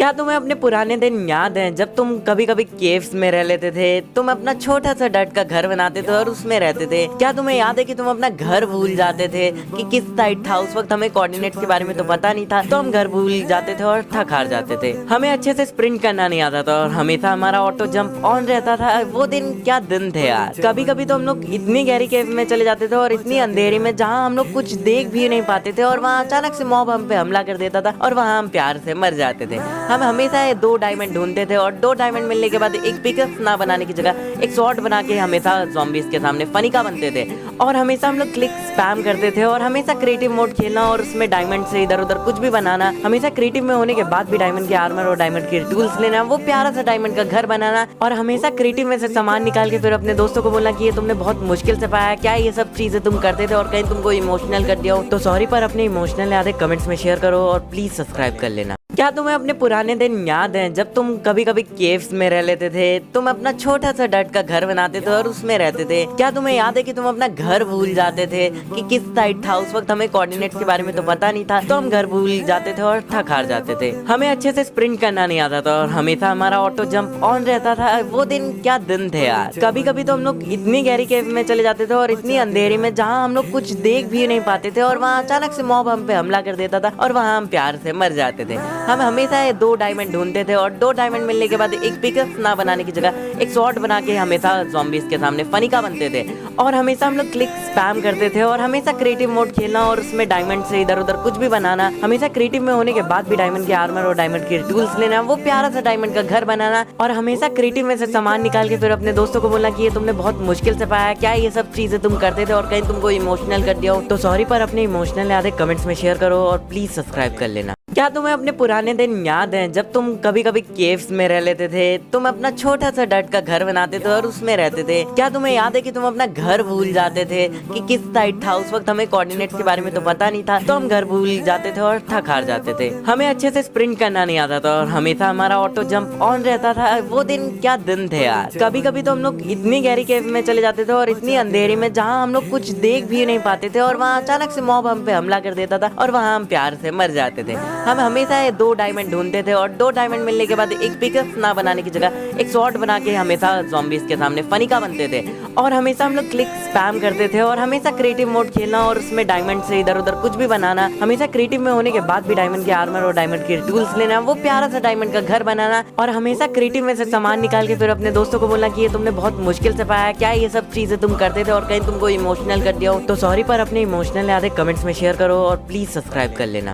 क्या तुम्हें अपने पुराने दिन याद हैं जब तुम कभी कभी केव्स में रह लेते थे। तुम अपना छोटा सा डट का घर बनाते थे और उसमें रहते थे। क्या तुम्हें याद है कि तुम अपना घर भूल जाते थे कि किस साइड था। उस वक्त हमें कोऑर्डिनेट्स के बारे में तो पता नहीं था, तो हम घर भूल जाते थे और थक हार जाते थे। हमें अच्छे से स्प्रिंट करना नहीं आता था और हमेशा हमारा ऑटो जंप ऑन रहता था। वो दिन क्या दिन थे यार। कभी कभी तो हम लोग इतनी गहरी केव में चले जाते थे और इतनी अंधेरी में जहाँ हम लोग कुछ देख भी नहीं पाते थे, और वहाँ अचानक से मॉब हम पे हमला कर देता था और वहाँ हम प्यार से मर जाते थे। हम हमेशा 2 डायमंड ढूंढते थे और 2 डायमंड मिलने के बाद एक पिकअप ना बनाने की जगह एक शॉट बना के हमेशा ज़ॉम्बीज़ के सामने फनी का बनते थे। और हमेशा हम लोग क्लिक स्पैम करते थे और हमेशा क्रिएटिव मोड खेलना और उसमें डायमंड से इधर उधर कुछ भी बनाना। हमेशा क्रिएटिव में होने के बाद भी डायमंड के आर्मर और डायमंड के टूल्स लेना, वो प्यारा सा डायमंड का घर बनाना, और हमेशा क्रिएटिव में से सामान निकाल के फिर अपने दोस्तों को बोलना कि ये तुमने बहुत मुश्किल से पाया, क्या ये सब चीजें तुम करते थे और कहीं तुमको इमोशनल कर दिया हो तो सॉरी, पर अपने इमोशनल यादें कमेंट्स में शेयर करो और प्लीज सब्सक्राइब कर लेना। क्या तुम्हें अपने पुराने दिन याद हैं जब तुम कभी कभी केव्स में रह लेते थे। तुम अपना छोटा सा डट का घर बनाते थे और उसमें रहते थे। क्या तुम्हें याद है कि तुम अपना घर भूल जाते थे कि किस साइड था। उस वक्त हमें कोऑर्डिनेट्स के बारे में तो पता नहीं था, तो हम घर भूल जाते थे और थक हार जाते थे। हमें अच्छे से स्प्रिंट करना नहीं आता था और हमेशा हमारा ऑटो जंप ऑन रहता था। वो दिन क्या दिन थे यार। कभी कभी तो हम लोग इतनी गहरी केव में चले जाते थे और इतनी अंधेरी में जहाँ हम लोग कुछ देख भी नहीं पाते थे, और वहाँ अचानक से मॉब हम पे हमला कर देता था और वहाँ हम प्यार से मर जाते थे। हम हमेशा 2 डायमंड ढूंढते थे और 2 डायमंड मिलने के बाद एक पिकअप ना बनाने की जगह एक शॉट बना के हमेशा ज़ॉम्बीज़ के सामने फनी का बनते थे। और हमेशा हम लोग क्लिक स्पैम करते थे और हमेशा क्रिएटिव मोड खेलना और उसमें डायमंड से इधर उधर कुछ भी बनाना। हमेशा क्रिएटिव में होने के बाद भी डायमंड के आर्मर और डायमंड के टूल्स लेना, वो प्यारा सा डायमंड का घर बनाना, और हमेशा क्रिएटिव में से सामान निकाल के फिर अपने दोस्तों को बोलना कि ये तुमने बहुत मुश्किल से पाया, क्या ये सब चीजें तुम करते थे और कहीं तुमको इमोशनल कर दिया हो तो सॉरी, पर अपने इमोशनल यादें कमेंट्स में शेयर करो और प्लीज सब्सक्राइब कर लेना। क्या तुम्हें अपने पुराने दिन याद हैं जब तुम कभी कभी केव्स में रह लेते थे। तुम अपना छोटा सा डट का घर बनाते थे और उसमें रहते थे। क्या तुम्हें याद है कि तुम अपना घर भूल जाते थे कि किस साइड था। उस वक्त हमें कोऑर्डिनेट्स के बारे में तो पता नहीं था, तो हम घर भूल जाते थे और थक हार जाते थे। हमें अच्छे से स्प्रिंट करना नहीं आता था और हमेशा हमारा ऑटो जंप ऑन रहता था। वो दिन क्या दिन थे यार। कभी कभी तो हम लोग इतनी गहरी केव में चले जाते थे और इतनी अंधेरी में जहाँ हम लोग कुछ देख भी नहीं पाते थे, और वहाँ अचानक से मॉब हम पे हमला कर देता था और वहाँ हम प्यार से मर जाते थे। हम हमेशा 2 डायमंड ढूंढते थे और 2 डायमंड मिलने के बाद एक पिकअप ना बनाने की जगह एक शॉट बना के हमेशा ज़ॉम्बीज़ के सामने फनी का बनते थे। और हमेशा हम लोग क्लिक स्पैम करते थे और हमेशा क्रिएटिव मोड खेलना और उसमें डायमंड से इधर उधर कुछ भी बनाना। हमेशा क्रिएटिव में होने के बाद भी डायमंड के आर्मर और डायमंड के टूल्स लेना, वो प्यारा सा डायमंड का घर बनाना, और हमेशा क्रिएटिव में से सामान निकाल के फिर अपने दोस्तों को बोलना कि ये तुमने बहुत मुश्किल से पाया, क्या ये सब चीजें तुम करते थे और कहीं तुमको इमोशनल कर दिया हो तो सॉरी, पर अपने इमोशनल यादें कमेंट्स में शेयर करो और प्लीज सब्सक्राइब कर लेना।